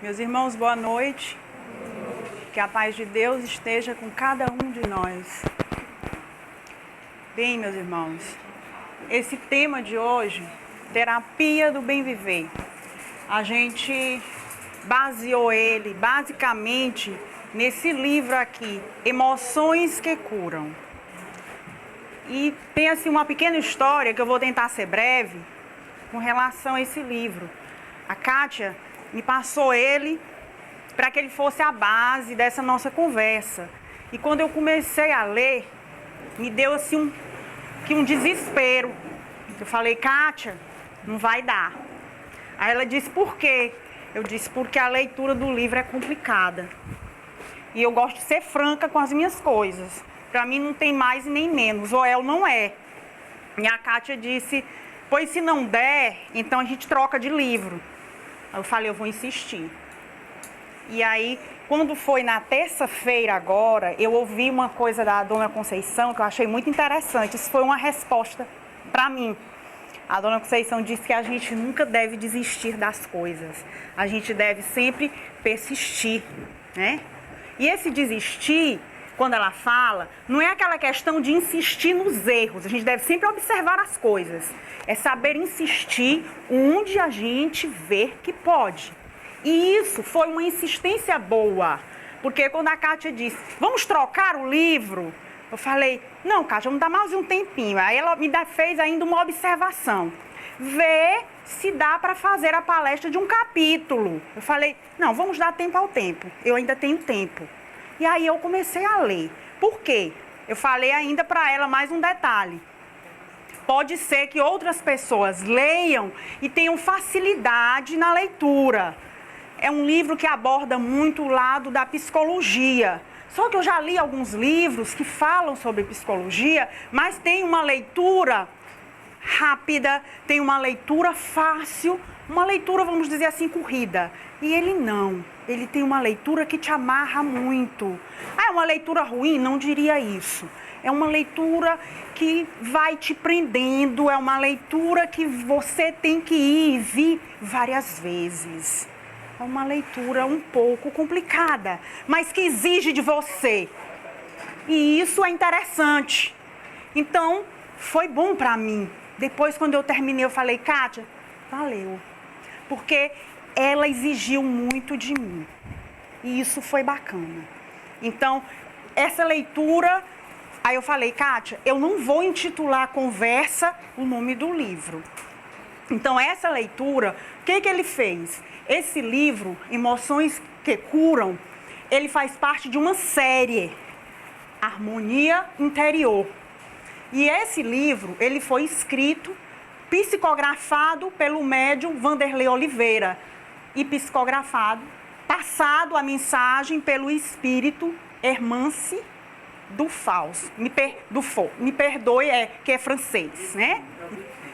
Meus irmãos, boa noite. Que a paz de Deus esteja com cada um de nós. Bem, meus irmãos, esse tema de hoje, terapia do bem viver, a gente baseou ele basicamente nesse livro aqui, Emoções que Curam. E tem assim uma pequena história que eu vou tentar ser breve com relação a esse livro. A Kátia me passou ele para que ele fosse a base dessa nossa conversa. E quando eu comecei a ler, me deu assim um desespero. Eu falei, Kátia, não vai dar. Aí ela disse, por quê? Eu disse, porque a leitura do livro é complicada. E eu gosto de ser franca com as minhas coisas. Para mim não tem mais e nem menos, ou é ou não é. E a Kátia disse, pois se não der, então a gente troca de livro. Eu falei, eu vou insistir. E aí, quando foi na terça-feira agora, eu ouvi uma coisa da Dona Conceição que eu achei muito interessante. Isso foi uma resposta para mim. A Dona Conceição disse que a gente nunca deve desistir das coisas. A gente deve sempre persistir, né? E esse desistir, quando ela fala, não é aquela questão de insistir nos erros. A gente deve sempre observar as coisas. É saber insistir onde a gente vê que pode. E isso foi uma insistência boa. Porque quando a Kátia disse, vamos trocar o livro, eu falei, não, Kátia, vamos dar mais um tempinho. Aí ela fez ainda uma observação. Vê se dá para fazer a palestra de um capítulo. Eu falei, não, vamos dar tempo ao tempo. Eu ainda tenho tempo. E aí eu comecei a ler. Por quê? Eu falei ainda para ela mais um detalhe. Pode ser que outras pessoas leiam e tenham facilidade na leitura. É um livro que aborda muito o lado da psicologia. Só que eu já li alguns livros que falam sobre psicologia, mas tem uma leitura rápida, tem uma leitura fácil, uma leitura, vamos dizer assim, corrida. E ele não. Ele tem uma leitura que te amarra muito. Ah, é uma leitura ruim? Não diria isso. É uma leitura que vai te prendendo, é uma leitura que você tem que ir e vir várias vezes. É uma leitura um pouco complicada, mas que exige de você. E isso é interessante. Então, foi bom para mim. Depois, quando eu terminei, eu falei, Kátia, valeu. Porque ela exigiu muito de mim. E isso foi bacana. Então, essa leitura, aí eu falei, Kátia, eu não vou intitular a conversa o nome do livro. Então, essa leitura, o que ele fez? Esse livro, Emoções que Curam, ele faz parte de uma série, Harmonia Interior. E esse livro, ele foi escrito, psicografado pelo médium Vanderlei Oliveira e psicografado, passado a mensagem pelo espírito Hermance Dufaus. Me perdoe, que é francês, né?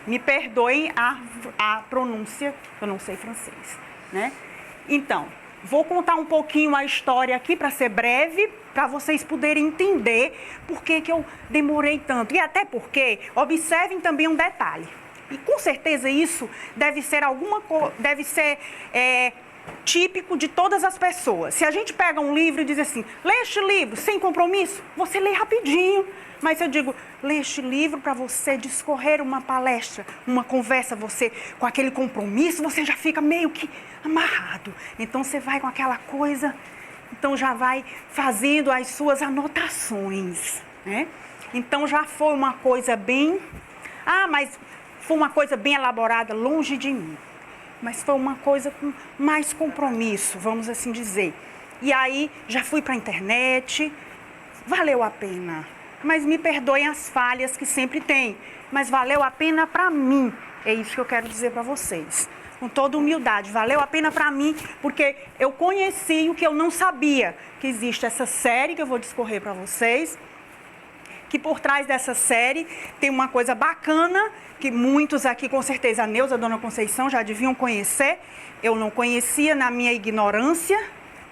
Me perdoem a pronúncia, eu não sei francês, né? Então, vou contar um pouquinho a história aqui para ser breve, para vocês poderem entender por que eu demorei tanto. E até porque, observem também um detalhe. E com certeza isso deve ser típico de todas as pessoas. Se a gente pega um livro e diz assim, lê este livro sem compromisso, você lê rapidinho. Mas eu digo, lê este livro para você discorrer uma palestra, uma conversa, você com aquele compromisso, você já fica meio que amarrado. Então você vai com aquela coisa, então já vai fazendo as suas anotações, né? Então já foi uma coisa bem... mas foi uma coisa bem elaborada, longe de mim. Mas foi uma coisa com mais compromisso, vamos assim dizer. E aí já fui para a internet, valeu a pena. Mas me perdoem as falhas que sempre tem. Mas valeu a pena para mim. É isso que eu quero dizer para vocês. Com toda humildade. Valeu a pena para mim, porque eu conheci o que eu não sabia. Que existe essa série que eu vou discorrer para vocês. Que por trás dessa série tem uma coisa bacana, que muitos aqui, com certeza, a Neuza, a Dona Conceição, já deviam conhecer. Eu não conhecia na minha ignorância,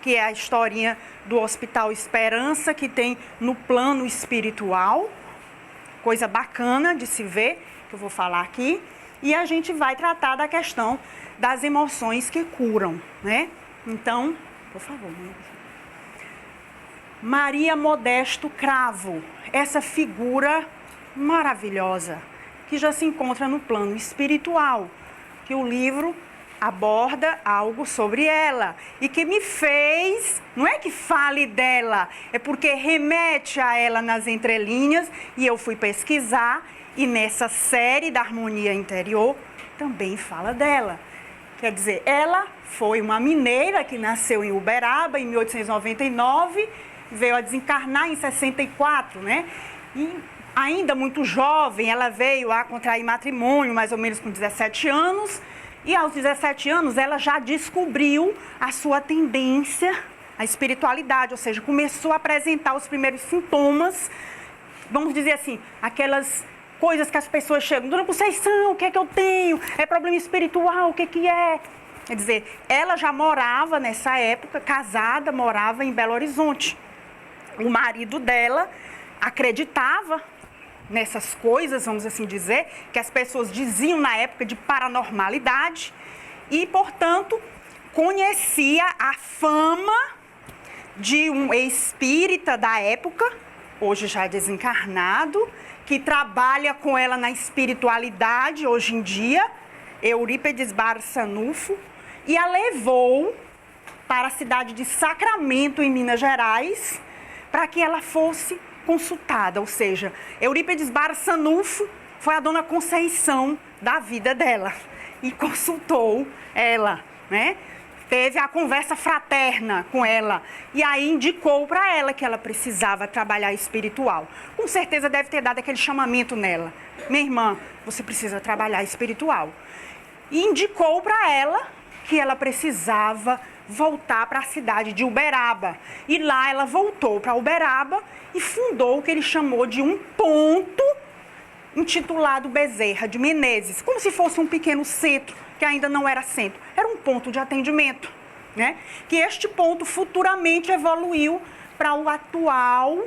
que é a historinha do Hospital Esperança, que tem no plano espiritual. Coisa bacana de se ver, que eu vou falar aqui. E a gente vai tratar da questão das emoções que curam, né? Então, por favor. Maria Modesto Cravo, essa figura maravilhosa, que já se encontra no plano espiritual, que o livro aborda algo sobre ela e que me fez, não é que fale dela, é porque remete a ela nas entrelinhas e eu fui pesquisar e nessa série da Harmonia Interior também fala dela. Quer dizer, ela foi uma mineira que nasceu em Uberaba em 1899, veio a desencarnar em 64, né? E ainda muito jovem, ela veio a contrair matrimônio, mais ou menos com 17 anos, e aos 17 anos ela já descobriu a sua tendência à espiritualidade, ou seja, começou a apresentar os primeiros sintomas, vamos dizer assim, aquelas coisas que as pessoas chegam, Dona Conceição, o que é que eu tenho? É problema espiritual, o que que é? Quer dizer, ela já morava nessa época, casada, morava em Belo Horizonte. O marido dela acreditava nessas coisas, vamos assim dizer, que as pessoas diziam na época de paranormalidade e, portanto, conhecia a fama de um espírita da época, hoje já desencarnado, que trabalha com ela na espiritualidade hoje em dia, Eurípedes Barçanufo, e a levou para a cidade de Sacramento, em Minas Gerais, para que ela fosse consultada, ou seja, Eurípedes Barçanufo foi a Dona Conceição da vida dela e consultou ela, né? Teve a conversa fraterna com ela e aí indicou para ela que ela precisava trabalhar espiritual. Com certeza deve ter dado aquele chamamento nela. Minha irmã, você precisa trabalhar espiritual. E indicou para ela que ela precisava voltar para a cidade de Uberaba. E lá ela voltou para Uberaba e fundou o que ele chamou de um ponto intitulado Bezerra de Menezes, como se fosse um pequeno centro, que ainda não era centro, era um ponto de atendimento, né? Que este ponto futuramente evoluiu para o atual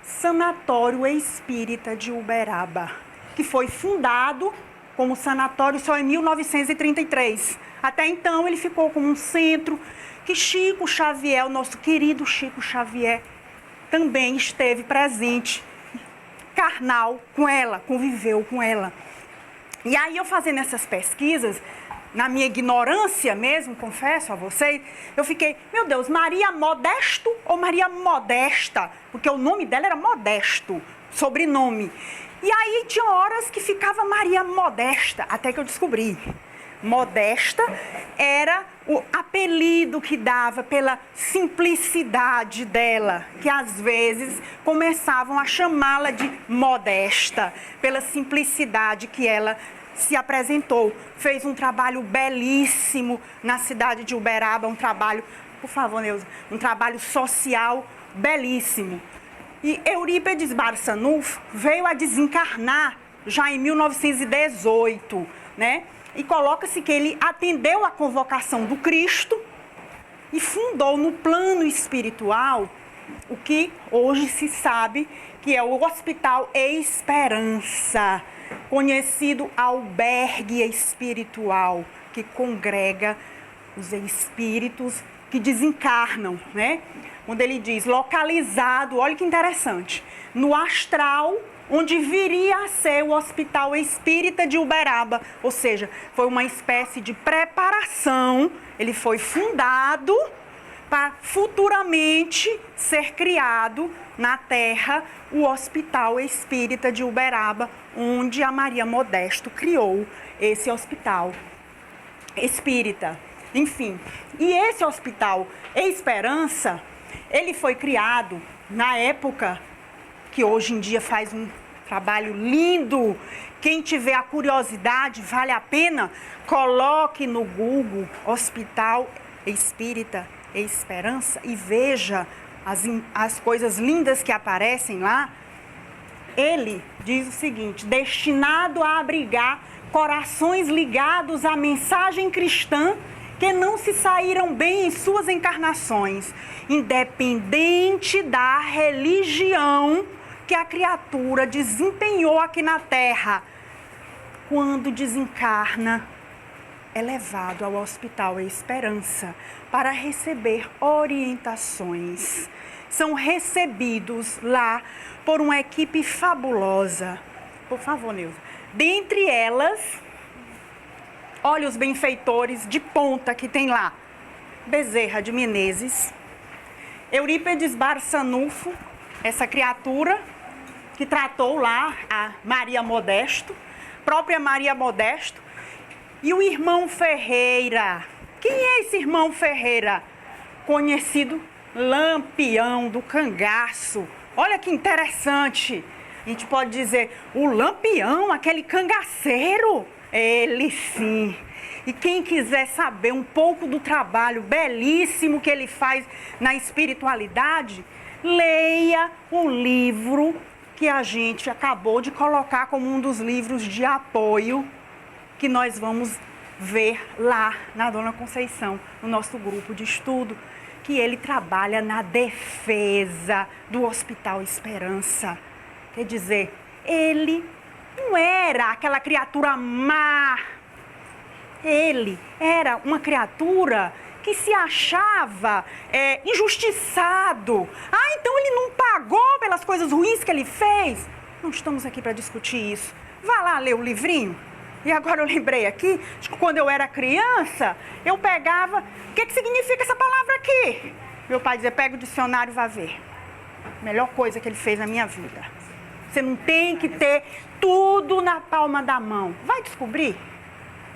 Sanatório Espírita de Uberaba, que foi fundado como sanatório só em 1933. Até então ele ficou como um centro que Chico Xavier, o nosso querido Chico Xavier, também esteve presente, carnal com ela, conviveu com ela. E aí eu fazendo essas pesquisas, na minha ignorância mesmo, confesso a vocês, eu fiquei, meu Deus, Maria Modesto ou Maria Modesta? Porque o nome dela era Modesto, sobrenome. E aí tinha horas que ficava Maria Modesta, até que eu descobri. Modesta era o apelido que dava pela simplicidade dela, que às vezes começavam a chamá-la de Modesta, pela simplicidade que ela se apresentou. Fez um trabalho belíssimo na cidade de Uberaba, um trabalho, por favor, Neuza, um trabalho social belíssimo. E Eurípedes Barçanufo veio a desencarnar já em 1918, né? E coloca-se que ele atendeu a convocação do Cristo e fundou no plano espiritual o que hoje se sabe que é o Hospital Esperança, conhecido albergue espiritual, que congrega os espíritos que desencarnam, né? Quando ele diz localizado, olha que interessante, no astral, onde viria a ser o Hospital Espírita de Uberaba, ou seja, foi uma espécie de preparação, ele foi fundado para futuramente ser criado na Terra o Hospital Espírita de Uberaba, onde a Maria Modesto criou esse Hospital Espírita. Enfim, e esse Hospital Esperança, ele foi criado na época que hoje em dia faz um trabalho lindo. Quem tiver a curiosidade, vale a pena, coloque no Google Hospital Espírita Esperança e veja as coisas lindas que aparecem lá. Ele diz o seguinte: destinado a abrigar corações ligados à mensagem cristã que não se saíram bem em suas encarnações, independente da religião que a criatura desempenhou aqui na Terra. Quando desencarna, é levado ao Hospital Esperança para receber orientações. São recebidos lá por uma equipe fabulosa. Por favor, Neuza. Dentre elas, olha os benfeitores de ponta que tem lá. Bezerra de Menezes, Eurípides Barçanufo, essa criatura que tratou lá a Maria Modesto, própria Maria Modesto, e o irmão Ferreira. Quem é esse irmão Ferreira? Conhecido Lampião do Cangaço. Olha que interessante. A gente pode dizer, o Lampião, aquele cangaceiro, ele sim. E quem quiser saber um pouco do trabalho belíssimo que ele faz na espiritualidade, leia o livro que a gente acabou de colocar como um dos livros de apoio que nós vamos ver lá na Dona Conceição, no nosso grupo de estudo, que ele trabalha na defesa do Hospital Esperança. Quer dizer, ele não era aquela criatura má. Ele era uma criatura que se achava injustiçado. Ah, então ele não pagou pelas coisas ruins que ele fez? Não estamos aqui para discutir isso. Vá lá ler o livrinho. E agora eu lembrei aqui, de que quando eu era criança, eu pegava... O que significa essa palavra aqui? Meu pai dizia, pega o dicionário e vá ver. Melhor coisa que ele fez na minha vida. Você não tem que ter tudo na palma da mão. Vai descobrir.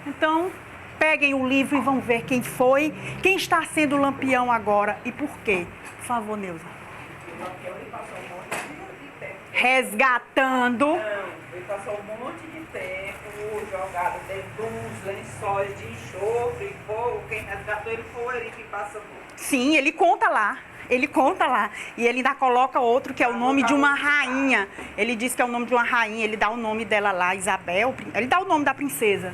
Então, peguem o livro e vão ver quem foi, quem está sendo o Lampião agora e por quê. Por favor, Neuza. O Lampião, ele passou um monte de tempo. Resgatando. Não, ele passou um monte de tempo jogado dentro de uns lençóis de enxofre e fogo. Quem resgatou ele foi ele que passou. Sim, ele conta lá. Ele conta lá. E ele ainda coloca outro que é o nome de uma rainha. Ele diz que é o nome de uma rainha. Ele dá o nome dela lá, Isabel. Ele dá o nome da princesa.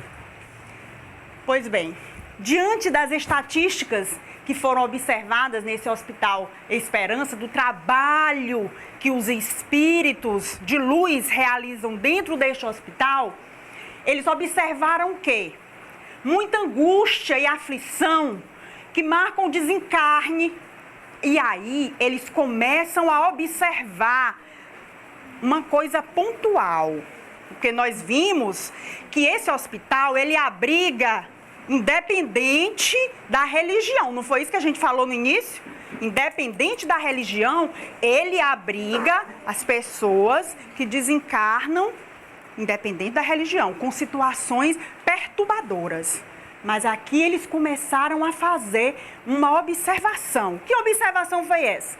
Pois bem, diante das estatísticas que foram observadas nesse Hospital Esperança, do trabalho que os espíritos de luz realizam dentro deste hospital, eles observaram que muita angústia e aflição que marcam o desencarne. E aí eles começam a observar uma coisa pontual, porque nós vimos que esse hospital, ele abriga independente da religião, não foi isso que a gente falou no início? Independente da religião, ele abriga as pessoas que desencarnam, independente da religião, com situações perturbadoras. Mas aqui eles começaram a fazer uma observação. Que observação foi essa?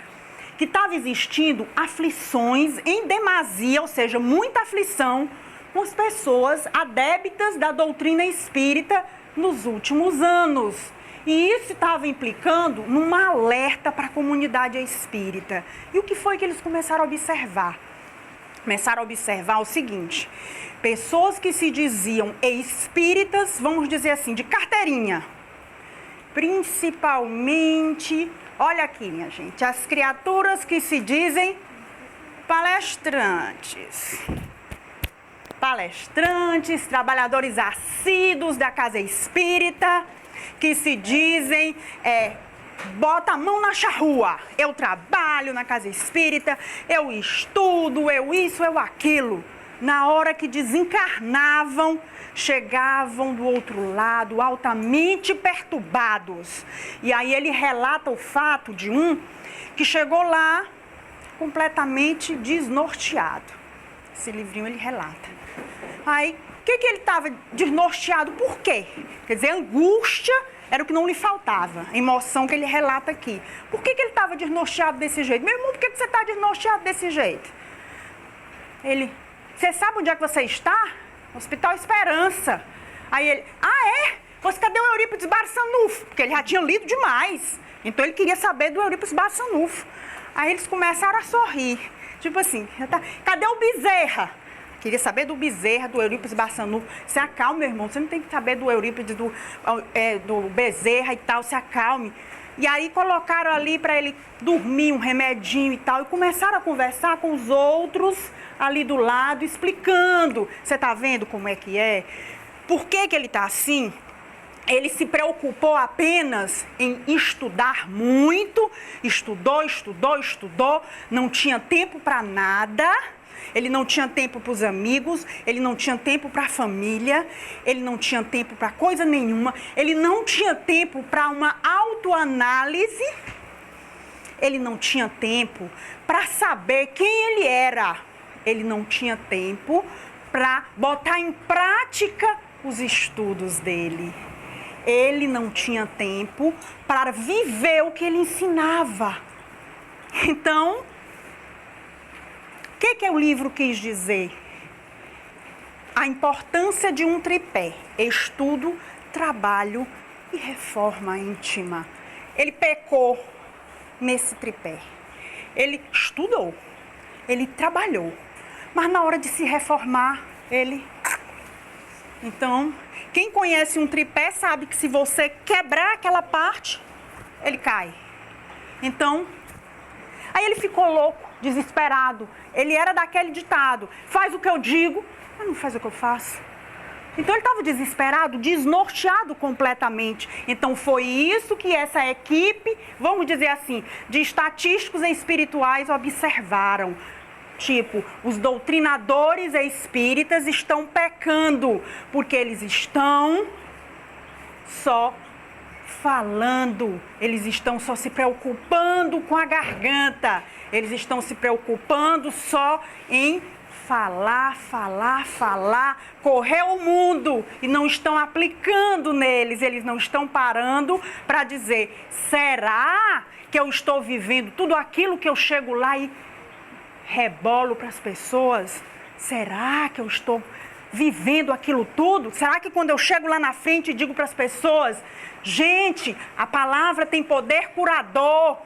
Que estava existindo aflições em demasia, ou seja, muita aflição com as pessoas adeptas da doutrina espírita nos últimos anos. E isso estava implicando num alerta para a comunidade espírita. E o que foi que eles começaram a observar? Começaram a observar o seguinte: pessoas que se diziam espíritas, vamos dizer assim, de carteirinha, principalmente, olha aqui, minha gente, as criaturas que se dizem palestrantes, trabalhadores assíduos da casa espírita, que se dizem, bota a mão na charrua, eu trabalho na casa espírita, eu estudo, eu isso, eu aquilo. Na hora que desencarnavam, chegavam do outro lado altamente perturbados. E aí ele relata o fato de um que chegou lá completamente desnorteado. Esse livrinho ele relata. Aí, o que ele estava desnorteado? Por quê? Quer dizer, angústia era o que não lhe faltava, a emoção que ele relata aqui. Por que ele estava desnorteado desse jeito? Meu irmão, por que você está desnorteado desse jeito? Ele, você sabe onde é que você está? No Hospital Esperança. Aí ele, cadê o Eurípides Barçanufo? Porque ele já tinha lido demais. Então ele queria saber do Eurípides Barçanufo. Aí eles começaram a sorrir. Tipo assim, cadê o Bezerra? Queria saber do Bezerra, do Eurípides Barçanufo. Se acalme, meu irmão. Você não tem que saber do Eurípides, do Bezerra e tal. Se acalme. E aí colocaram ali para ele dormir um remedinho e tal. E começaram a conversar com os outros ali do lado, explicando. Você tá vendo como é que é? Por que ele tá assim? ele se preocupou apenas em estudar muito, estudou, não tinha tempo para nada, ele não tinha tempo para os amigos, ele não tinha tempo para a família, ele não tinha tempo para coisa nenhuma, ele não tinha tempo para uma autoanálise, ele não tinha tempo para saber quem ele era, ele não tinha tempo para botar em prática os estudos dele. Ele não tinha tempo para viver o que ele ensinava. Então, o que o livro quis dizer? A importância de um tripé: estudo, trabalho e reforma íntima. Ele pecou nesse tripé. Ele estudou, ele trabalhou, mas na hora de se reformar, ele... Então, quem conhece um tripé sabe que se você quebrar aquela parte, ele cai. Então, aí ele ficou louco, desesperado. Ele era daquele ditado: faz o que eu digo, mas não faz o que eu faço. Então ele estava desesperado, desnorteado completamente. Então foi isso que essa equipe, vamos dizer assim, de estatísticos e espirituais observaram. Tipo, os doutrinadores espíritas estão pecando, porque eles estão só falando, eles estão só se preocupando com a garganta, eles estão se preocupando só em falar, correr o mundo, e não estão aplicando neles, eles não estão parando para dizer: será que eu estou vivendo tudo aquilo que eu chego lá e rebolo para as pessoas? Será que eu estou vivendo aquilo tudo? Será que quando eu chego lá na frente e digo para as pessoas: gente, a palavra tem poder curador,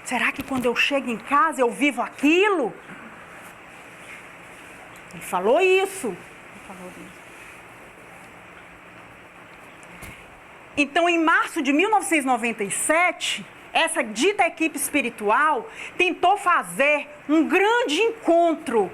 será que quando eu chego em casa eu vivo aquilo? Ele falou isso. Então, em março de 1997, essa dita equipe espiritual tentou fazer um grande encontro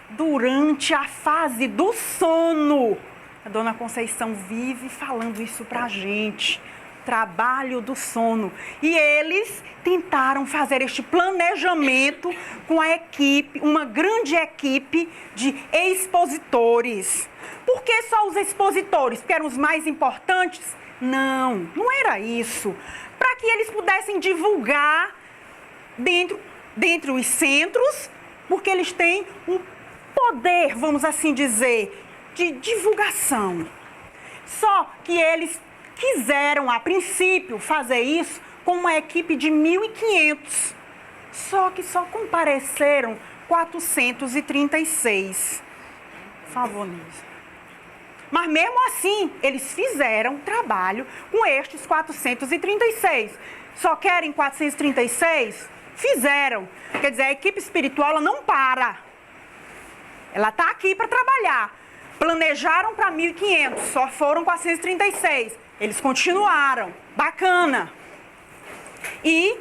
durante a fase do sono. A Dona Conceição vive falando isso pra gente. Trabalho do sono. E eles tentaram fazer este planejamento com a equipe, uma grande equipe de expositores. Por que só os expositores? Porque eram os mais importantes? Não, não era isso. Para que eles pudessem divulgar dentro os centros, porque eles têm um poder, vamos assim dizer, de divulgação. Só que eles quiseram, a princípio, fazer isso com uma equipe de 1.500. Só que só compareceram 436. Por favor, Nilson. Mas mesmo assim, eles fizeram trabalho com estes 436. Só querem 436? Fizeram. Quer dizer, a equipe espiritual ela não para. Ela está aqui para trabalhar. Planejaram para 1.500, só foram 436. Eles continuaram. Bacana. E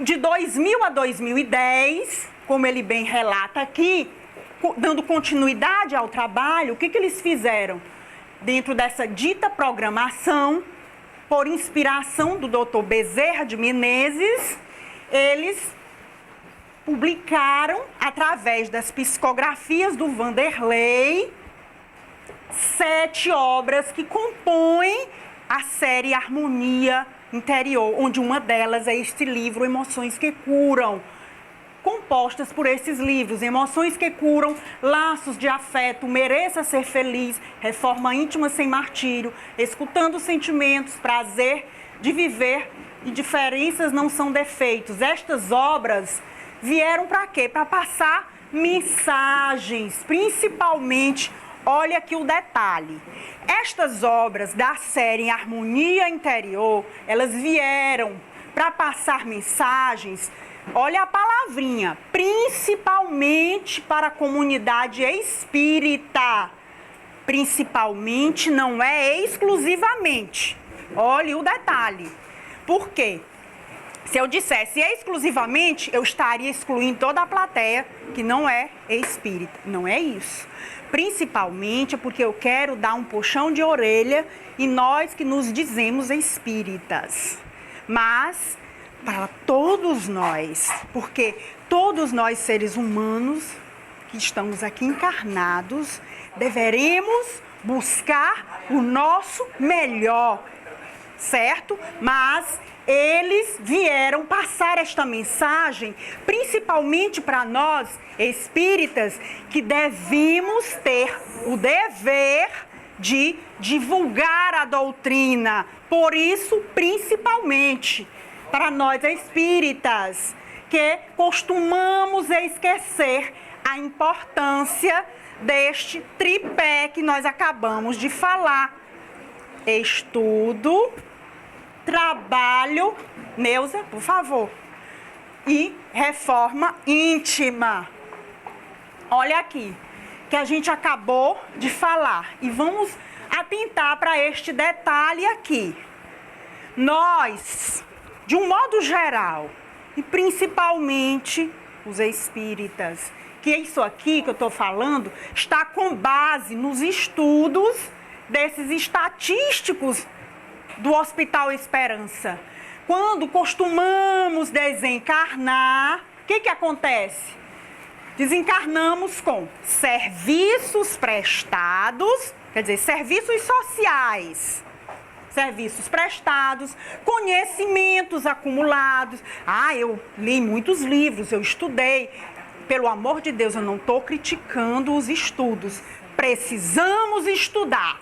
de 2000 a 2010, como ele bem relata aqui, dando continuidade ao trabalho, o que eles fizeram? Dentro dessa dita programação, por inspiração do Dr. Bezerra de Menezes, eles publicaram, através das psicografias do Vanderlei, 7 obras que compõem a série Harmonia Interior, onde uma delas é este livro, Emoções que Curam, compostas por esses livros: Emoções que Curam, Laços de Afeto, Mereça Ser Feliz, Reforma Íntima Sem Martírio, Escutando os Sentimentos, Prazer de Viver e Diferenças Não São Defeitos. Estas obras vieram para quê? Para passar mensagens, principalmente, olha aqui o detalhe, estas obras da série Harmonia Interior, elas vieram para passar mensagens, olha a palavrinha, principalmente para a comunidade espírita. Principalmente não é exclusivamente. Olha o detalhe. Por quê? Se eu dissesse exclusivamente, eu estaria excluindo toda a plateia que não é espírita. Não é isso. Principalmente porque eu quero dar um puxão de orelha em nós que nos dizemos espíritas. Mas para todos nós, porque todos nós seres humanos que estamos aqui encarnados, deveremos buscar o nosso melhor, certo? Mas eles vieram passar esta mensagem, principalmente para nós espíritas, que devemos ter o dever de divulgar a doutrina. Por isso, principalmente, para nós espíritas, que costumamos esquecer a importância deste tripé que nós acabamos de falar: estudo, trabalho, Neuza, por favor, e reforma íntima. Olha aqui, que a gente acabou de falar, e vamos atentar para este detalhe aqui. Nós, de um modo geral, e principalmente os espíritas, que isso aqui que eu estou falando está com base nos estudos desses estatísticos do Hospital Esperança. Quando costumamos desencarnar, o que acontece? Desencarnamos com serviços prestados, quer dizer, serviços sociais, serviços prestados, conhecimentos acumulados. Eu li muitos livros, eu estudei. Pelo amor de Deus, eu não estou criticando os estudos. Precisamos estudar.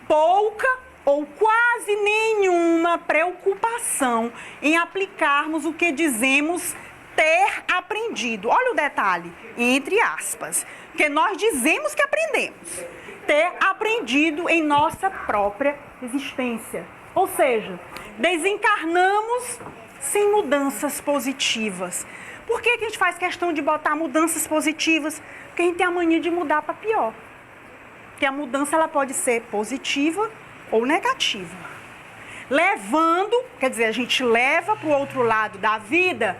Pouca ou quase nenhuma preocupação em aplicarmos o que dizemos ter aprendido. Olha o detalhe, entre aspas, que nós dizemos que aprendemos. Ter aprendido em nossa própria existência. Ou seja, desencarnamos sem mudanças positivas. Por que a gente faz questão de botar mudanças positivas? Porque a gente tem a mania de mudar para pior. Porque a mudança ela pode ser positiva ou negativa. Levando, quer dizer, a gente leva para o outro lado da vida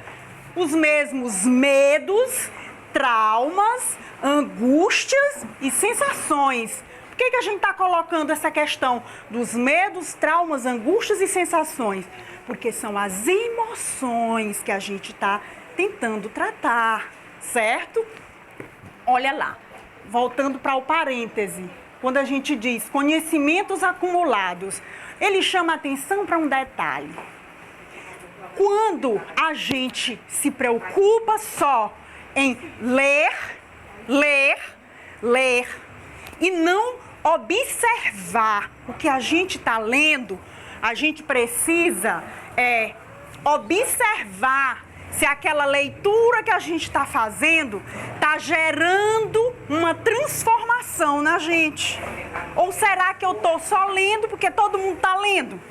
os mesmos medos, traumas, angústias e sensações. Por que a gente está colocando essa questão dos medos, traumas, angústias e sensações? Porque são as emoções que a gente está tentando tratar, certo? Olha lá, voltando para o parêntese, quando a gente diz conhecimentos acumulados, ele chama atenção para um detalhe. Quando a gente se preocupa só em ler e não observar o que a gente está lendo, a gente precisa observar se aquela leitura que a gente está fazendo está gerando uma transformação na gente. Ou será que eu estou só lendo porque todo mundo está lendo?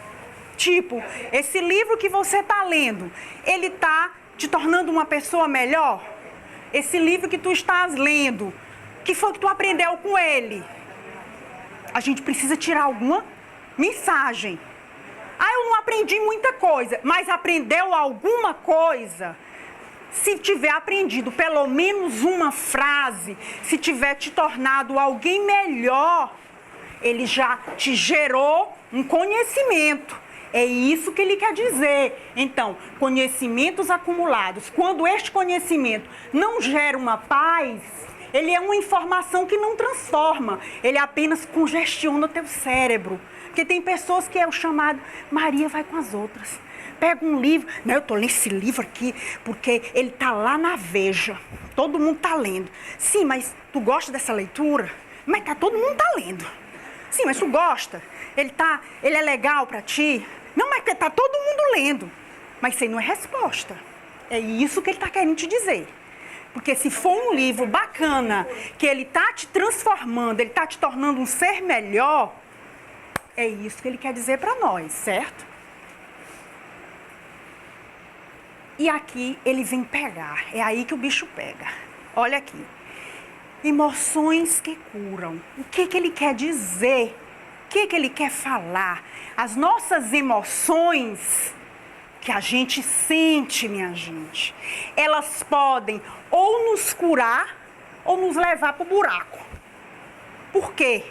Tipo, esse livro que você está lendo, ele está te tornando uma pessoa melhor? Esse livro que tu estás lendo, o que foi que tu aprendeu com ele? A gente precisa tirar alguma mensagem. Eu não aprendi muita coisa, mas aprendeu alguma coisa? Se tiver aprendido pelo menos uma frase, se tiver te tornado alguém melhor, ele já te gerou um conhecimento. É isso que ele quer dizer. Então, conhecimentos acumulados. Quando este conhecimento não gera uma paz, ele é uma informação que não transforma. Ele apenas congestiona o teu cérebro. Porque tem pessoas que é o chamado, Maria vai com as outras. Pega um livro, eu estou lendo esse livro aqui porque ele está lá na Veja. Todo mundo está lendo. Sim, mas tu gosta dessa leitura? Mas todo mundo está lendo. Sim, mas tu gosta? Ele é legal para ti? Não, mas está todo mundo lendo. Mas isso aí não é resposta. É isso que ele está querendo te dizer. Porque se for um livro bacana, que ele está te transformando, ele está te tornando um ser melhor, é isso que ele quer dizer para nós, certo? E aqui ele vem pegar, é aí que o bicho pega. Olha aqui. Emoções que curam. O que ele quer dizer? O que ele quer falar? As nossas emoções que a gente sente, minha gente, elas podem ou nos curar ou nos levar para o buraco. Por quê?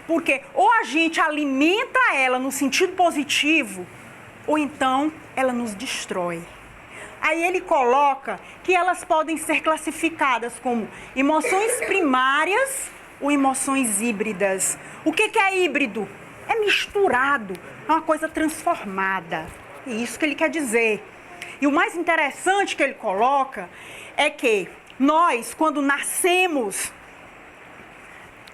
Porque ou a gente alimenta ela no sentido positivo, ou então ela nos destrói. Aí ele coloca que elas podem ser classificadas como emoções primárias ou emoções híbridas. O que é híbrido? É misturado, é uma coisa transformada. É isso que ele quer dizer. E o mais interessante que ele coloca é que nós, quando nascemos,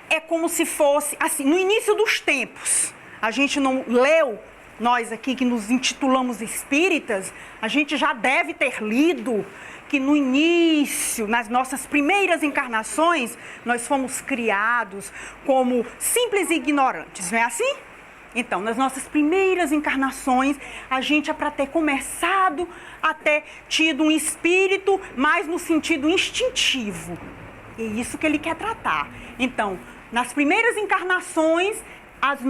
é como se fosse, assim, no início dos tempos. A gente não leu, nós aqui que nos intitulamos espíritas, a gente já deve ter lido que no início, nas nossas primeiras encarnações, nós fomos criados como simples ignorantes, não é assim? Então, nas nossas primeiras encarnações, a gente é para ter começado a ter tido um espírito mais no sentido instintivo. É isso que ele quer tratar. Então, nas primeiras encarnações, as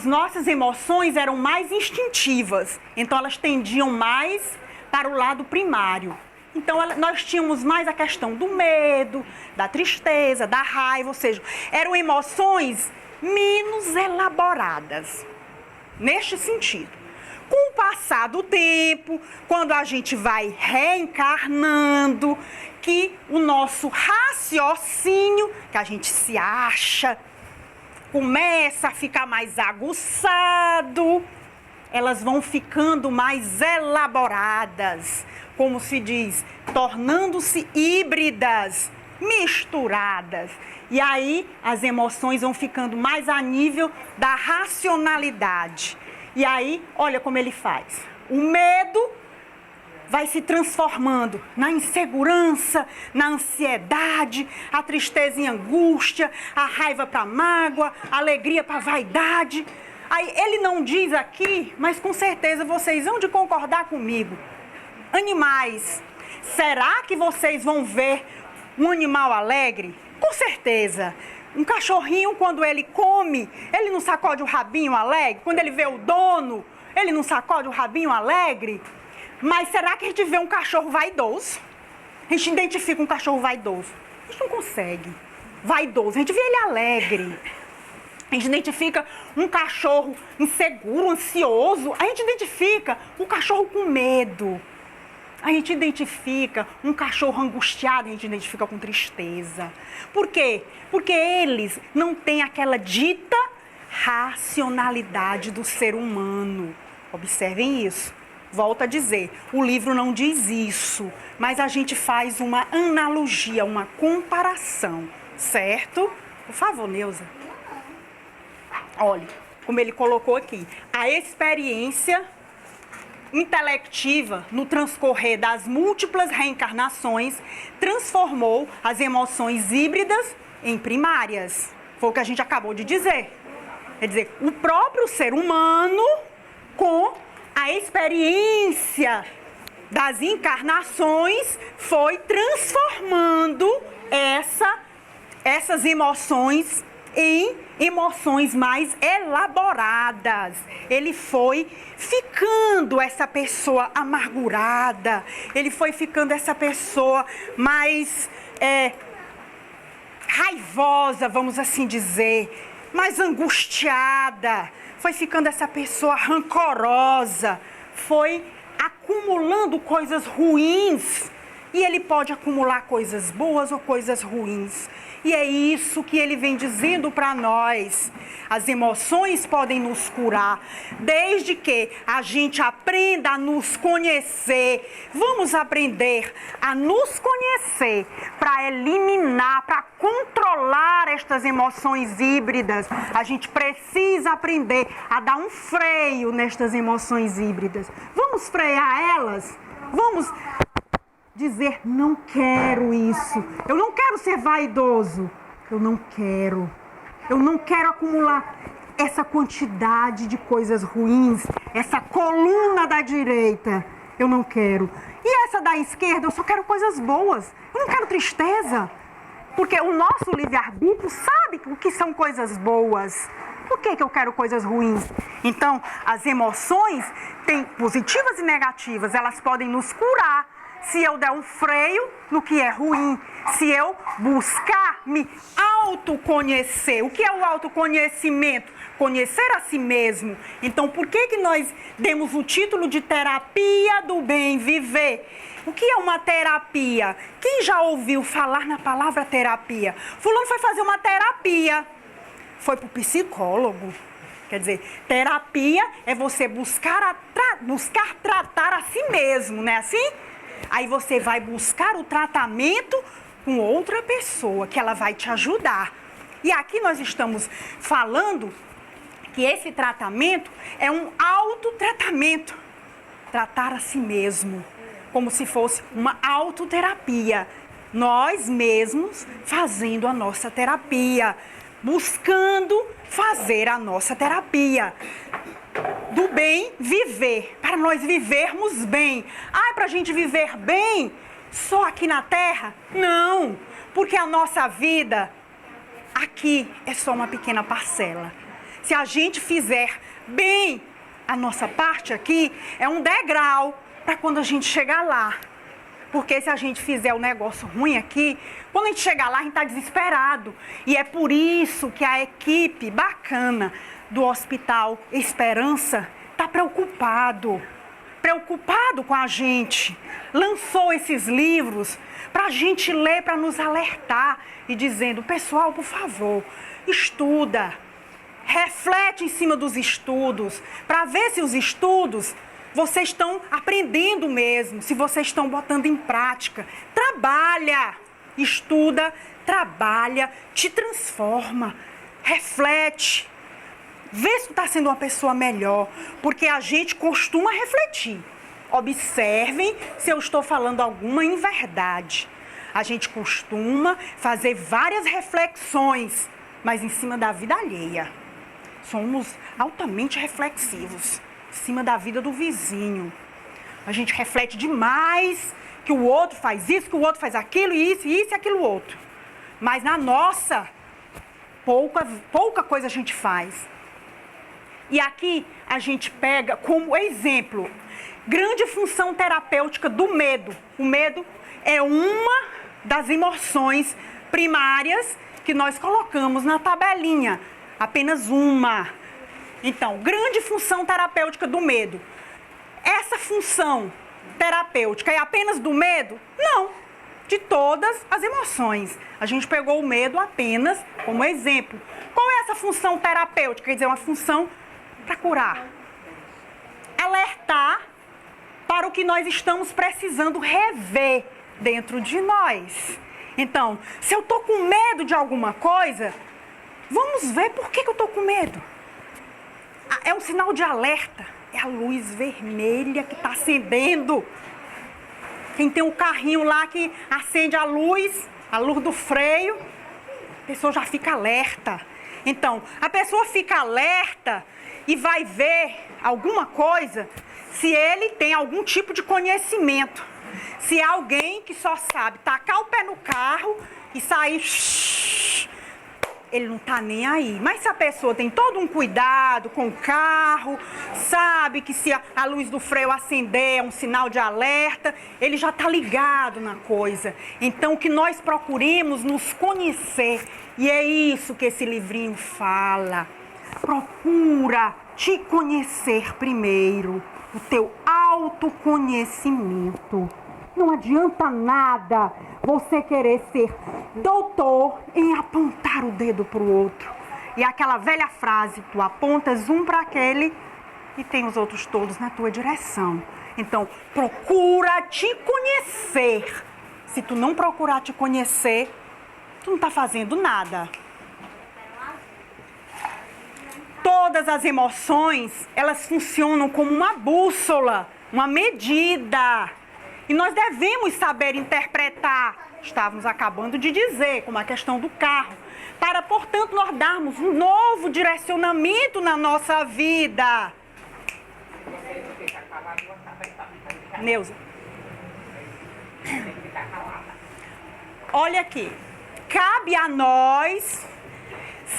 nossas emoções eram mais instintivas. Então, elas tendiam mais para o lado primário. Então, nós tínhamos mais a questão do medo, da tristeza, da raiva, ou seja, eram emoções menos elaboradas, neste sentido. Com o passar do tempo, quando a gente vai reencarnando, que o nosso raciocínio, que a gente se acha, começa a ficar mais aguçado, elas vão ficando mais elaboradas, como se diz, tornando-se híbridas, misturadas. E aí as emoções vão ficando mais a nível da racionalidade. E aí, olha como ele faz. O medo vai se transformando na insegurança, na ansiedade, a tristeza em angústia, a raiva para mágoa, a alegria para vaidade. Aí ele não diz aqui, mas com certeza vocês vão de concordar comigo. Animais, será que vocês vão ver um animal alegre? Com certeza. Um cachorrinho, quando ele come, ele não sacode o rabinho alegre? Quando ele vê o dono, ele não sacode o rabinho alegre? Mas será que a gente vê um cachorro vaidoso? A gente identifica um cachorro vaidoso? A gente não consegue. Vaidoso, a gente vê ele alegre. A gente identifica um cachorro inseguro, ansioso. A gente identifica um cachorro com medo. A gente identifica um cachorro angustiado, a gente identifica com tristeza. Por quê? Porque eles não têm aquela dita racionalidade do ser humano. Observem isso. Volto a dizer, o livro não diz isso, mas a gente faz uma analogia, uma comparação, certo? Por favor, Neuza. Olha, como ele colocou aqui, a experiência intelectiva no transcorrer das múltiplas reencarnações transformou as emoções híbridas em primárias. Foi o que a gente acabou de dizer. Quer dizer, o próprio ser humano, com a experiência das encarnações, foi transformando essas emoções em emoções mais elaboradas. Ele foi ficando essa pessoa amargurada, ele foi ficando essa pessoa mais raivosa, vamos assim dizer, mais angustiada, foi ficando essa pessoa rancorosa, foi acumulando coisas ruins. E ele pode acumular coisas boas ou coisas ruins. E é isso que ele vem dizendo para nós. As emoções podem nos curar, desde que a gente aprenda a nos conhecer. Vamos aprender a nos conhecer para eliminar, para controlar estas emoções híbridas. A gente precisa aprender a dar um freio nestas emoções híbridas. Vamos frear elas? Vamos dizer, não quero isso, eu não quero ser vaidoso, eu não quero acumular essa quantidade de coisas ruins, essa coluna da direita, eu não quero. E essa da esquerda, eu só quero coisas boas, eu não quero tristeza, porque o nosso livre-arbítrio sabe o que são coisas boas. Por que eu quero coisas ruins? Então, as emoções têm positivas e negativas, elas podem nos curar, se eu der um freio no que é ruim, se eu buscar me autoconhecer. O que é o autoconhecimento? Conhecer a si mesmo. Então, por que nós demos o título de terapia do bem viver? O que é uma terapia? Quem já ouviu falar na palavra terapia? Fulano foi fazer uma terapia. Foi para o psicólogo. Quer dizer, terapia é você buscar tratar a si mesmo, não é assim? Aí você vai buscar o tratamento com outra pessoa, que ela vai te ajudar. E aqui nós estamos falando que esse tratamento é um autotratamento. Tratar a si mesmo, como se fosse uma autoterapia. Nós mesmos fazendo a nossa terapia, buscando fazer a nossa terapia. Do bem viver, para nós vivermos bem. Para a gente viver bem só aqui na Terra? Não, porque a nossa vida aqui é só uma pequena parcela. Se a gente fizer bem a nossa parte aqui, é um degrau para quando a gente chegar lá. Porque se a gente fizer o negócio ruim aqui, quando a gente chegar lá, a gente está desesperado. E é por isso que a equipe bacana do Hospital Esperança está preocupado com a gente. Lançou esses livros para a gente ler, para nos alertar e dizendo, pessoal, por favor, estuda. Reflete em cima dos estudos, para ver se os estudos vocês estão aprendendo mesmo, se vocês estão botando em prática. Trabalha, estuda, trabalha, te transforma, reflete. Vê se tu está sendo uma pessoa melhor, porque a gente costuma refletir. Observem se eu estou falando alguma inverdade. A gente costuma fazer várias reflexões, mas em cima da vida alheia. Somos altamente reflexivos, em cima da vida do vizinho. A gente reflete demais que o outro faz isso, que o outro faz aquilo, isso e aquilo outro. Mas na nossa, pouca coisa a gente faz. E aqui a gente pega como exemplo, grande função terapêutica do medo. O medo é uma das emoções primárias que nós colocamos na tabelinha. Apenas uma. Então, grande função terapêutica do medo. Essa função terapêutica é apenas do medo? Não. De todas as emoções. A gente pegou o medo apenas como exemplo. Qual é essa função terapêutica? Quer dizer, uma função para curar. Alertar para o que nós estamos precisando rever dentro de nós. Então, se eu estou com medo de alguma coisa, vamos ver por que eu estou com medo. É um sinal de alerta. É a luz vermelha que está acendendo. Quem tem um carrinho lá que acende a luz do freio, a pessoa já fica alerta. Então, a pessoa fica alerta e vai ver alguma coisa se ele tem algum tipo de conhecimento. Se é alguém que só sabe tacar o pé no carro e sair, ele não está nem aí. Mas se a pessoa tem todo um cuidado com o carro, sabe que se a luz do freio acender é um sinal de alerta, ele já está ligado na coisa. Então, que nós procuremos nos conhecer. E é isso que esse livrinho fala. Procura te conhecer primeiro. O teu autoconhecimento. Não adianta nada você querer ser doutor em apontar o dedo para o outro. E aquela velha frase, tu apontas um para aquele e tem os outros todos na tua direção. Então, procura te conhecer. Se tu não procurar te conhecer, tu não está fazendo nada. Todas as emoções, elas funcionam como uma bússola, uma medida. E nós devemos saber interpretar, estávamos acabando de dizer, como a questão do carro, para, portanto, nós darmos um novo direcionamento na nossa vida. Neuza. Olha aqui, cabe a nós,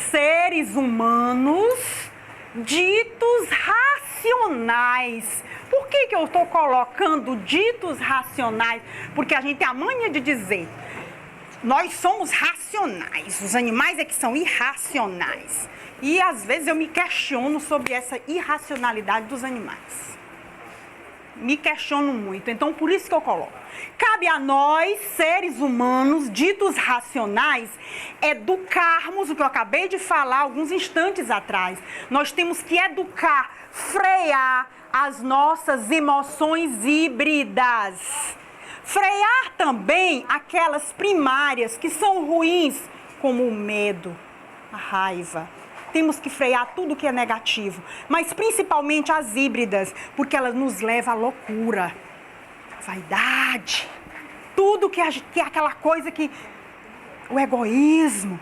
seres humanos, ditos racionais. Por que eu estou colocando ditos racionais? Porque a gente tem a mania de dizer, nós somos racionais, os animais é que são irracionais. E às vezes eu me questiono sobre essa irracionalidade dos animais. Me questiono muito, então por isso que eu coloco. Cabe a nós, seres humanos, ditos racionais, educarmos o que eu acabei de falar alguns instantes atrás. Nós temos que educar, frear as nossas emoções híbridas. Frear também aquelas primárias que são ruins, como o medo, a raiva. Temos que frear tudo que é negativo, mas principalmente as híbridas, porque elas nos levam à loucura, vaidade, tudo que é aquela coisa que... o egoísmo,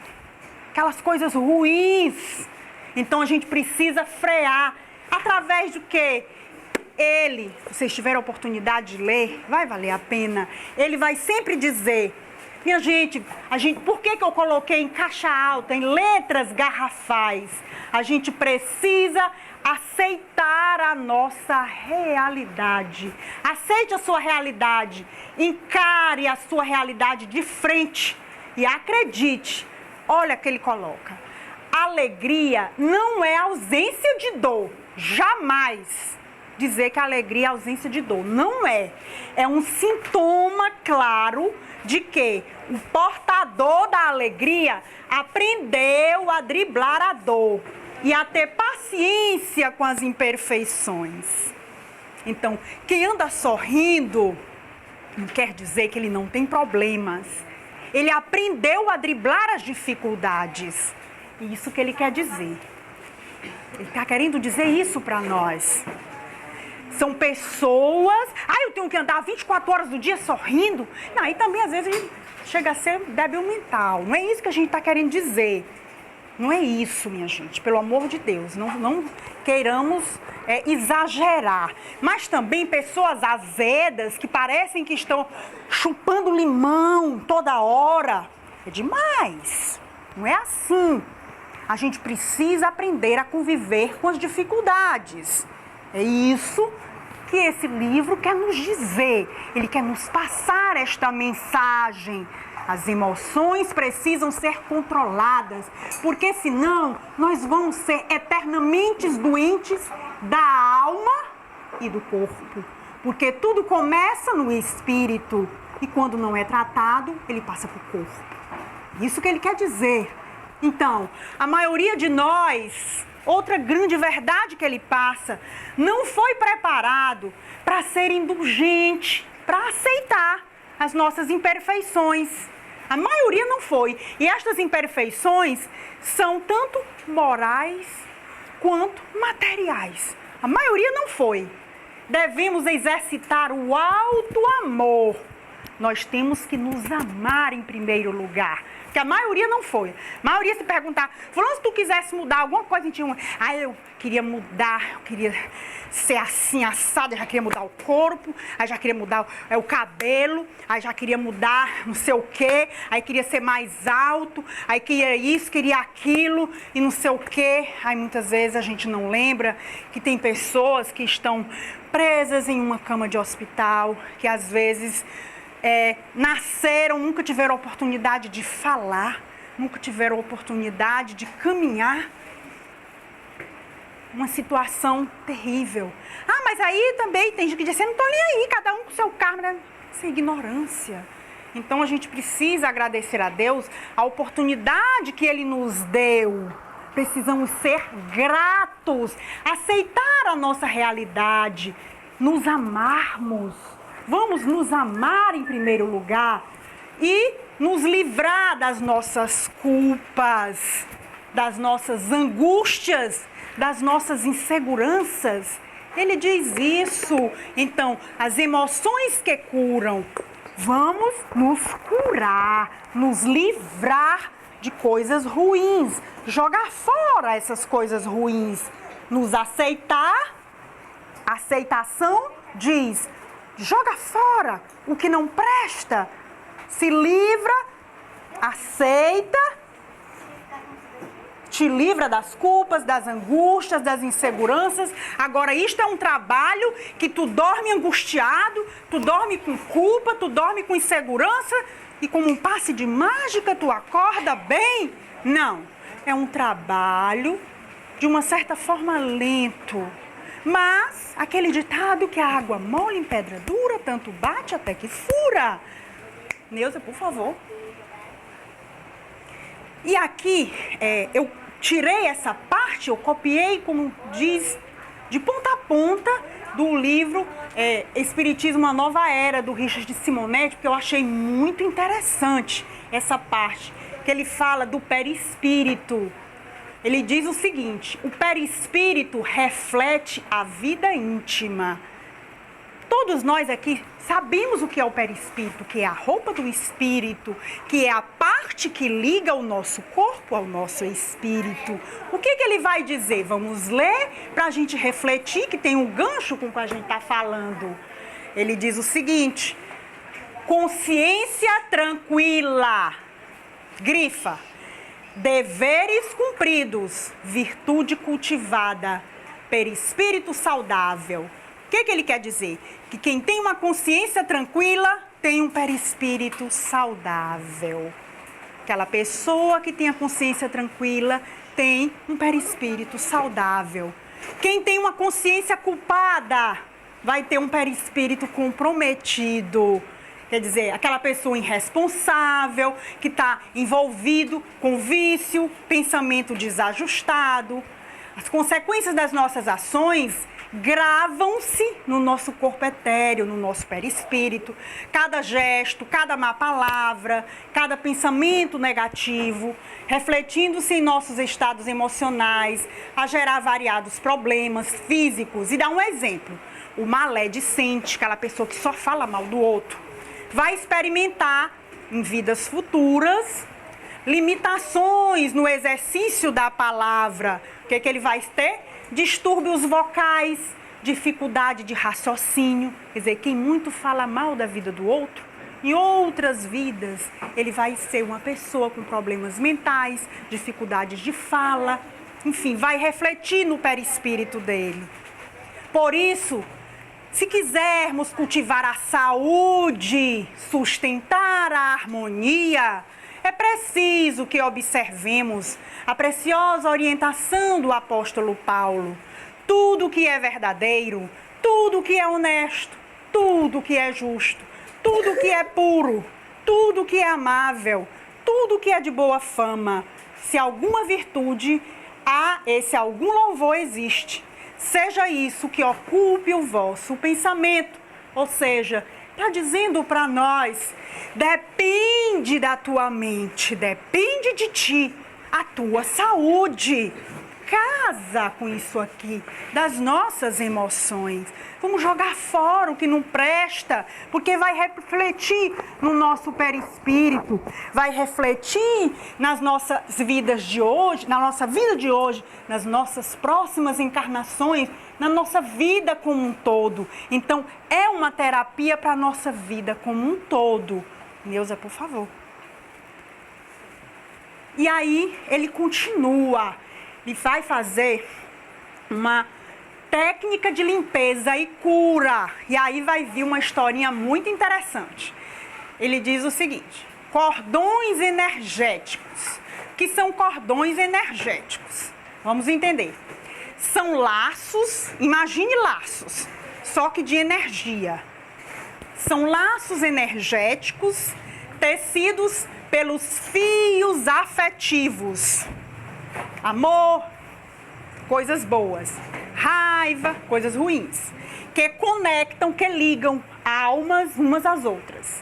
aquelas coisas ruins. Então a gente precisa frear, através do quê? Ele, se vocês tiverem a oportunidade de ler, vai valer a pena. Ele vai sempre dizer, minha gente, por que eu coloquei em caixa alta, em letras garrafais? A gente precisa aceitar a nossa realidade. Aceite a sua realidade, encare a sua realidade de frente e acredite. Olha que ele coloca, alegria não é ausência de dor, jamais. Dizer que a alegria é ausência de dor. Não é. É um sintoma claro de que o portador da alegria aprendeu a driblar a dor e a ter paciência com as imperfeições. Então, quem anda sorrindo não quer dizer que ele não tem problemas. Ele aprendeu a driblar as dificuldades. Isso que ele quer dizer. Ele está querendo dizer isso para nós. São pessoas... eu tenho que andar 24 horas do dia sorrindo? Não, e também às vezes a gente chega a ser débil mental. Não é isso que a gente está querendo dizer. Não é isso, minha gente. Pelo amor de Deus. Não queiramos exagerar. Mas também pessoas azedas que parecem que estão chupando limão toda hora. É demais. Não é assim. A gente precisa aprender a conviver com as dificuldades. É isso que esse livro quer nos dizer. Ele quer nos passar esta mensagem. As emoções precisam ser controladas, porque senão nós vamos ser eternamente doentes da alma e do corpo. Porque tudo começa no espírito e quando não é tratado, ele passa para o corpo. Isso que ele quer dizer. Então, a maioria de nós... Outra grande verdade que ele passa, não foi preparado para ser indulgente, para aceitar as nossas imperfeições. A maioria não foi. E estas imperfeições são tanto morais quanto materiais. A maioria não foi. Devemos exercitar o alto amor. Nós temos que nos amar em primeiro lugar. Porque a maioria não foi. A maioria se perguntar, falando se tu quisesse mudar alguma coisa, eu queria mudar, eu queria ser assim, assada, eu já queria mudar o corpo, aí já queria mudar o cabelo, aí já queria mudar não sei o quê, aí queria ser mais alto, aí queria isso, queria aquilo e não sei o quê. Aí muitas vezes a gente não lembra que tem pessoas que estão presas em uma cama de hospital, que às vezes... nasceram, nunca tiveram oportunidade de falar, nunca tiveram oportunidade de caminhar. Uma situação terrível. Mas aí também tem gente que diz assim, não estou nem aí, cada um com o seu karma, né? Isso é ignorância. Então a gente precisa agradecer a Deus a oportunidade que Ele nos deu. Precisamos ser gratos, aceitar a nossa realidade, nos amarmos. Vamos nos amar em primeiro lugar e nos livrar das nossas culpas, das nossas angústias, das nossas inseguranças. Ele diz isso. Então, as emoções que curam, vamos nos curar, nos livrar de coisas ruins, jogar fora essas coisas ruins, nos aceitar. Aceitação diz... Joga fora o que não presta, se livra, aceita, te livra das culpas, das angústias, das inseguranças. Agora, isto é um trabalho que tu dorme angustiado, tu dorme com culpa, tu dorme com insegurança e como um passe de mágica tu acorda bem. Não, é um trabalho de uma certa forma lento. Mas aquele ditado que a água mole em pedra dura, tanto bate até que fura. Neuza, por favor. E aqui, eu tirei essa parte, eu copiei, como diz, de ponta a ponta do livro Espiritismo, uma Nova Era, do Richard Simonetti, porque eu achei muito interessante essa parte, que ele fala do perispírito. Ele diz o seguinte: o perispírito reflete a vida íntima. Todos nós aqui sabemos o que é o perispírito, que é a roupa do espírito, que é a parte que liga o nosso corpo ao nosso espírito. O que ele vai dizer? Vamos ler para a gente refletir, que tem um gancho com o que a gente está falando. Ele diz o seguinte: consciência tranquila, grifa, deveres cumpridos, virtude cultivada, perispírito saudável. O que ele quer dizer? Que quem tem uma consciência tranquila tem um perispírito saudável. Aquela pessoa que tem a consciência tranquila tem um perispírito saudável. Quem tem uma consciência culpada vai ter um perispírito comprometido. Quer dizer, aquela pessoa irresponsável, que está envolvido com vício, pensamento desajustado. As consequências das nossas ações gravam-se no nosso corpo etéreo, no nosso perispírito. Cada gesto, cada má palavra, cada pensamento negativo, refletindo-se em nossos estados emocionais, a gerar variados problemas físicos. E dá um exemplo: o maledicente, aquela pessoa que só fala mal do outro, vai experimentar em vidas futuras limitações no exercício da palavra. O que ele vai ter? Distúrbios vocais, dificuldade de raciocínio. Quer dizer, quem muito fala mal da vida do outro, em outras vidas, ele vai ser uma pessoa com problemas mentais, dificuldades de fala, enfim, vai refletir no perispírito dele. Por isso, se quisermos cultivar a saúde, sustentar a harmonia, é preciso que observemos a preciosa orientação do apóstolo Paulo. Tudo que é verdadeiro, tudo que é honesto, tudo que é justo, tudo que é puro, tudo que é amável, tudo que é de boa fama, se alguma virtude há, esse algum louvor existe, seja isso que ocupe o vosso pensamento. Ou seja, está dizendo para nós, depende da tua mente, depende de ti, a tua saúde. Casa com isso aqui, das nossas emoções. Vamos jogar fora o que não presta, porque vai refletir no nosso perispírito, vai refletir nas nossas vidas de hoje, na nossa vida de hoje, nas nossas próximas encarnações, na nossa vida como um todo. Então, é uma terapia para a nossa vida como um todo. Neuza, por favor. E aí, ele continua. Ele vai fazer uma técnica de limpeza e cura. E aí vai vir uma historinha muito interessante. Ele diz o seguinte: cordões energéticos. O que são cordões energéticos? Vamos entender. São laços, imagine laços, só que de energia. São laços energéticos tecidos pelos fios afetivos. Amor, coisas boas. Raiva, coisas ruins. Que conectam, que ligam almas umas às outras.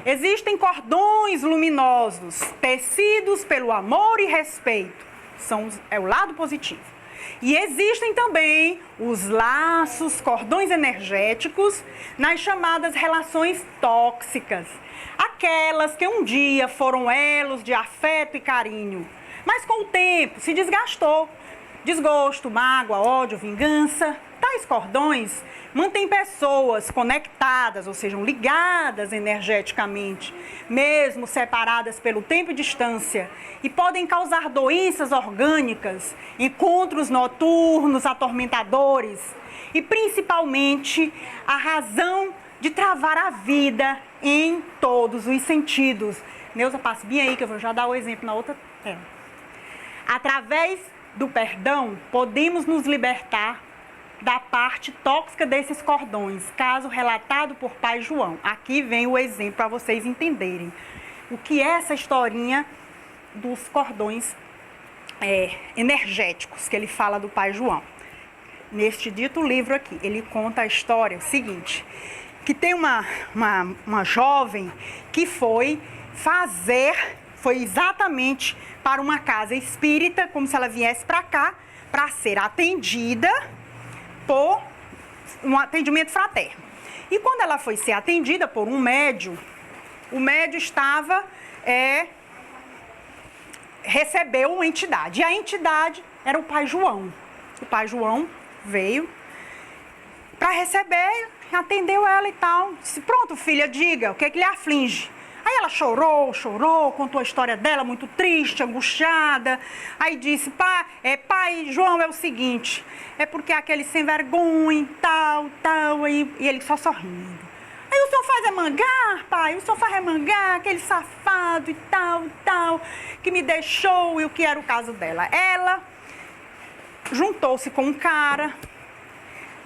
Existem cordões luminosos, tecidos pelo amor e respeito. É o lado positivo. E existem também os laços, cordões energéticos, nas chamadas relações tóxicas. Aquelas que um dia foram elos de afeto e carinho, mas com o tempo se desgastou. Desgosto, mágoa, ódio, vingança, está Tais cordões mantêm pessoas conectadas, ou sejam, ligadas energeticamente, mesmo separadas pelo tempo e distância, e podem causar doenças orgânicas, encontros noturnos atormentadores e, principalmente, a razão de travar a vida em todos os sentidos. Neuza, passe bem aí que eu vou já dar o exemplo na outra tela. Através do perdão, podemos nos libertar da parte tóxica desses cordões, caso relatado por Pai João. Aqui vem o exemplo para vocês entenderem o que é essa historinha dos cordões energéticos que ele fala do Pai João. Neste dito livro aqui, ele conta a história, o seguinte, que tem uma jovem que foi exatamente para uma casa espírita, como se ela viesse para cá, para ser atendida por um atendimento fraterno. E quando ela foi ser atendida por um médium, o médium recebeu uma entidade. E a entidade era o Pai João. O Pai João veio para receber, atendeu ela e tal. Disse, pronto, filha, diga, o que é que lhe aflige? Aí ela chorou, contou a história dela, muito triste, angustiada. Aí disse, pai João, é o seguinte, é porque aquele sem vergonha, tal, e ele só sorrindo. Aí o senhor faz remangar, pai, o senhor faz remangar, aquele safado e tal, que me deixou, e o que era o caso dela? Ela juntou-se com um cara,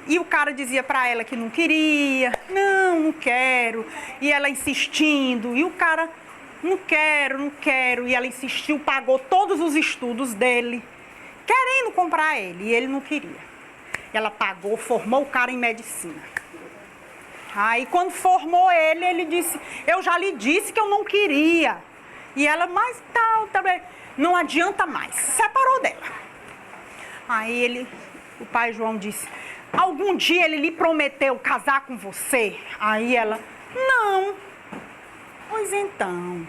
e o cara dizia para ela que não queria, não quero, e ela insistindo, e o cara, não quero, e ela insistiu, pagou todos os estudos dele, querendo comprar ele, e ele não queria. Ela pagou, formou o cara em medicina. Aí quando formou ele, ele disse, eu já lhe disse que eu não queria. E ela, mas também, não adianta mais, separou dela. Aí o Pai João disse, algum dia ele lhe prometeu casar com você? Aí ela, não. Pois então.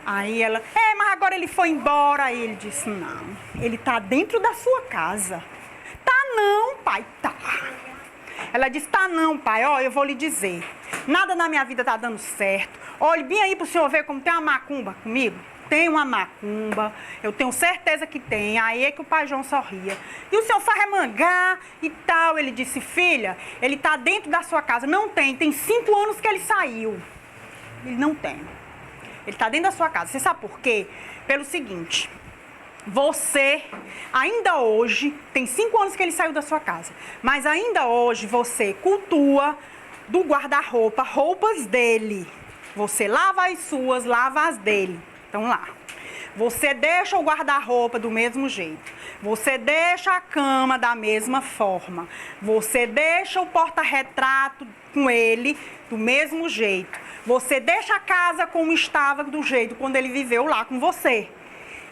Aí ela, mas agora ele foi embora. Aí ele disse, não, ele tá dentro da sua casa. Tá não, pai, tá. Ela disse, tá não, pai, eu vou lhe dizer. Nada na minha vida tá dando certo. Olhe bem aí pro senhor ver como tem uma macumba comigo. Tem uma macumba, eu tenho certeza que tem. Aí é que o Pai João sorria. E o senhor faz remangar e tal. Ele disse, filha, ele tá dentro da sua casa. Não tem 5 anos que ele saiu. Ele não tem. Ele tá dentro da sua casa. Você sabe por quê? Pelo seguinte, você, ainda hoje, tem 5 anos que ele saiu da sua casa, mas ainda hoje você cultua do guarda-roupa, roupas dele. Você lava as suas, lava as dele. Então lá, você deixa o guarda-roupa do mesmo jeito, você deixa a cama da mesma forma, você deixa o porta-retrato com ele do mesmo jeito, você deixa a casa como estava do jeito quando ele viveu lá com você.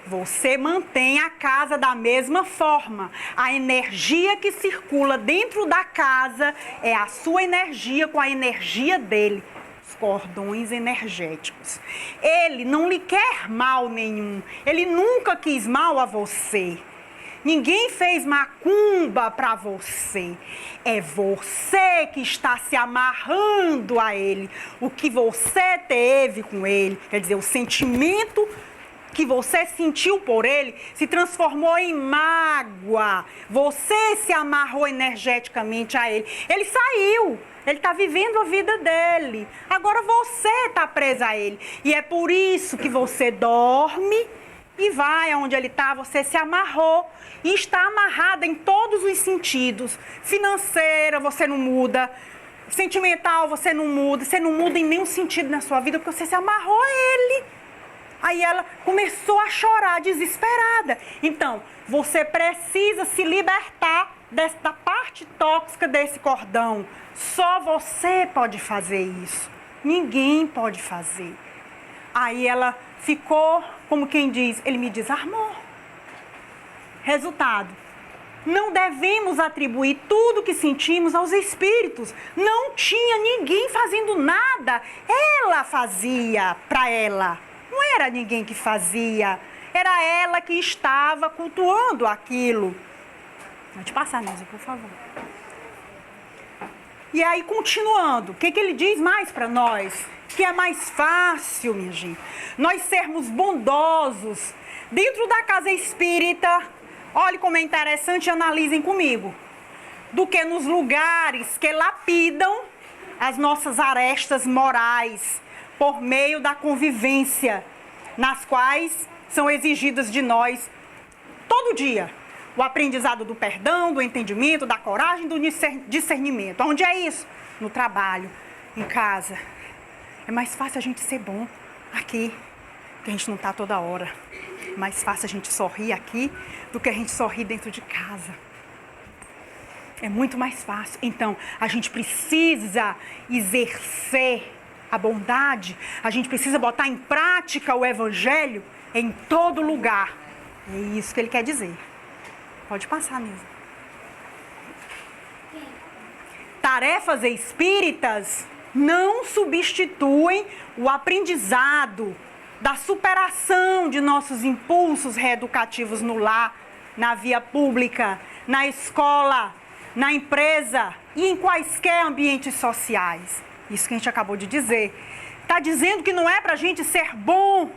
Você mantém a casa da mesma forma. A energia que circula dentro da casa é a sua energia com a energia dele. Cordões energéticos. Ele não lhe quer mal nenhum. Ele nunca quis mal a você. Ninguém fez macumba para você. É você que está se amarrando a ele. O que você teve com ele, quer dizer, o sentimento que você sentiu por ele se transformou em mágoa. Você se amarrou energeticamente a ele. Ele saiu. Ele está vivendo a vida dele. Agora você está presa a ele. E é por isso que você dorme e vai aonde ele está. Você se amarrou e está amarrada em todos os sentidos. Financeira, você não muda. Sentimental, você não muda. Você não muda em nenhum sentido na sua vida porque você se amarrou a ele. Aí ela começou a chorar desesperada. Então, você precisa se libertar da parte tóxica desse cordão. Só você pode fazer isso. Ninguém pode fazer. Aí ela ficou, como quem diz, ele me desarmou. Resultado, não devemos atribuir tudo que sentimos aos espíritos. Não tinha ninguém fazendo nada. Ela fazia para ela. Não era ninguém que fazia. Era ela que estava cultuando aquilo. Pode passar, Nilza, por favor. E aí, continuando, o que ele diz mais para nós? Que é mais fácil, minha gente, nós sermos bondosos dentro da casa espírita. Olha como é interessante, analisem comigo. Do que nos lugares que lapidam as nossas arestas morais por meio da convivência, nas quais são exigidas de nós todo dia o aprendizado do perdão, do entendimento, da coragem, do discernimento. Onde é isso? No trabalho, em casa. É mais fácil a gente ser bom aqui, porque a gente não está toda hora. É mais fácil a gente sorrir aqui do que a gente sorrir dentro de casa. É muito mais fácil. Então, a gente precisa exercer a bondade, a gente precisa botar em prática o evangelho em todo lugar. É isso que ele quer dizer. Pode passar mesmo. Tarefas espíritas não substituem o aprendizado da superação de nossos impulsos reeducativos no lar, na via pública, na escola, na empresa e em quaisquer ambientes sociais. Isso que a gente acabou de dizer. Está dizendo que não é para a gente ser bom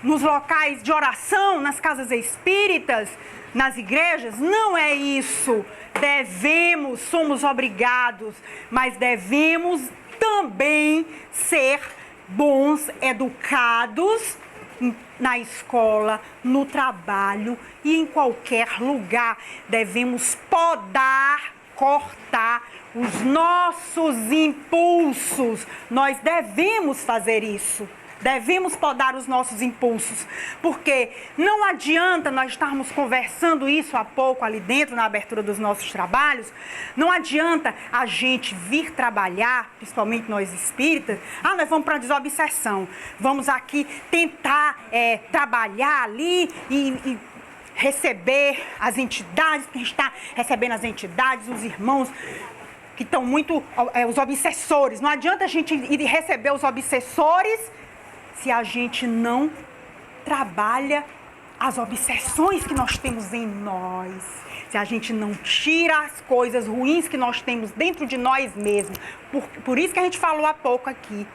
nos locais de oração, nas casas espíritas, nas igrejas? Não é isso. Devemos, somos obrigados, mas devemos também ser bons, educados na escola, no trabalho e em qualquer lugar. Devemos podar, cortar os nossos impulsos. Nós devemos fazer isso. Devemos podar os nossos impulsos, porque não adianta nós estarmos conversando isso há pouco ali dentro, na abertura dos nossos trabalhos, não adianta a gente vir trabalhar, principalmente nós espíritas, nós vamos para a desobsessão, vamos aqui tentar trabalhar ali e receber as entidades, porque a gente está recebendo as entidades, os irmãos que estão muito, os obsessores. Não adianta a gente ir receber os obsessores se a gente não trabalha as obsessões que nós temos em nós, se a gente não tira as coisas ruins que nós temos dentro de nós mesmos. Por isso que a gente falou há pouco aqui,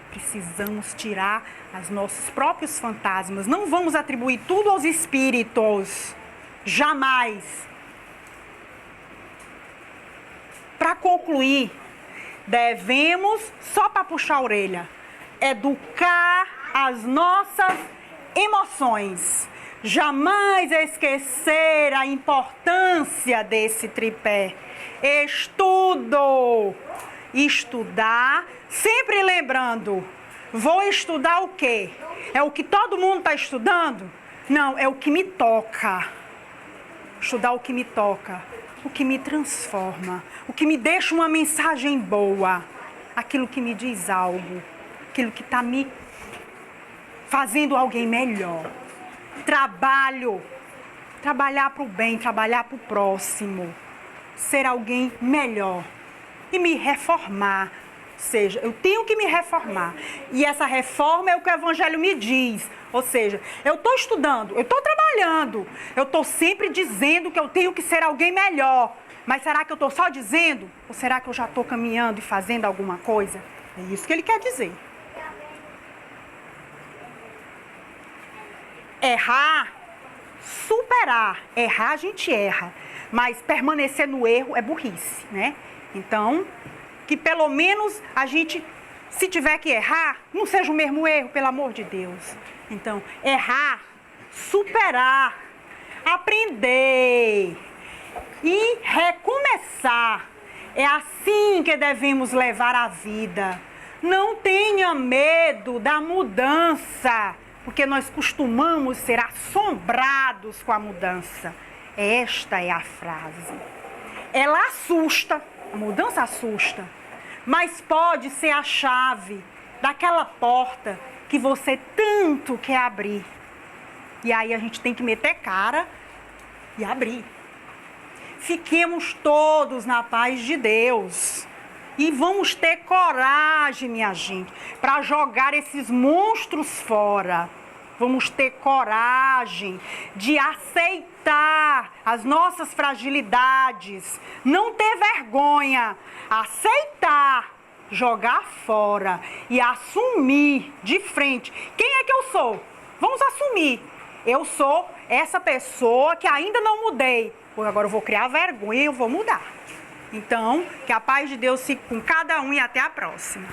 precisamos tirar os nossos próprios fantasmas. Não vamos atribuir tudo aos espíritos, jamais. Para concluir, devemos, só para puxar a orelha, educar as nossas emoções. Jamais esquecer a importância desse tripé. Estudo. Estudar, sempre lembrando, vou estudar o quê? É o que todo mundo está estudando? Não, é o que me toca. Estudar o que me toca, o que me transforma, o que me deixa uma mensagem boa, aquilo que me diz algo, aquilo que está me fazendo alguém melhor. Trabalhar para o bem, trabalhar para o próximo, ser alguém melhor e me reformar. Ou seja, eu tenho que me reformar. E essa reforma é o que o Evangelho me diz. Ou seja, eu estou estudando, eu estou trabalhando, eu estou sempre dizendo que eu tenho que ser alguém melhor. Mas será que eu estou só dizendo? Ou será que eu já estou caminhando e fazendo alguma coisa? É isso que ele quer dizer. Errar, superar. Errar a gente erra, mas permanecer no erro é burrice, né? Então, que pelo menos a gente, se tiver que errar, não seja o mesmo erro, pelo amor de Deus. Então, errar, superar, aprender e recomeçar. É assim que devemos levar a vida. Não tenha medo da mudança, porque nós costumamos ser assombrados com a mudança. Esta é a frase. Ela assusta, a mudança assusta, mas pode ser a chave daquela porta que você tanto quer abrir. E aí a gente tem que meter cara e abrir. Fiquemos todos na paz de Deus. E vamos ter coragem, minha gente, para jogar esses monstros fora. Vamos ter coragem de aceitar aceitar as nossas fragilidades, não ter vergonha, aceitar, jogar fora e assumir de frente. Quem é que eu sou? Vamos assumir. Eu sou essa pessoa que ainda não mudei. Agora eu vou criar vergonha e eu vou mudar. Então, que a paz de Deus fique com cada um e até a próxima.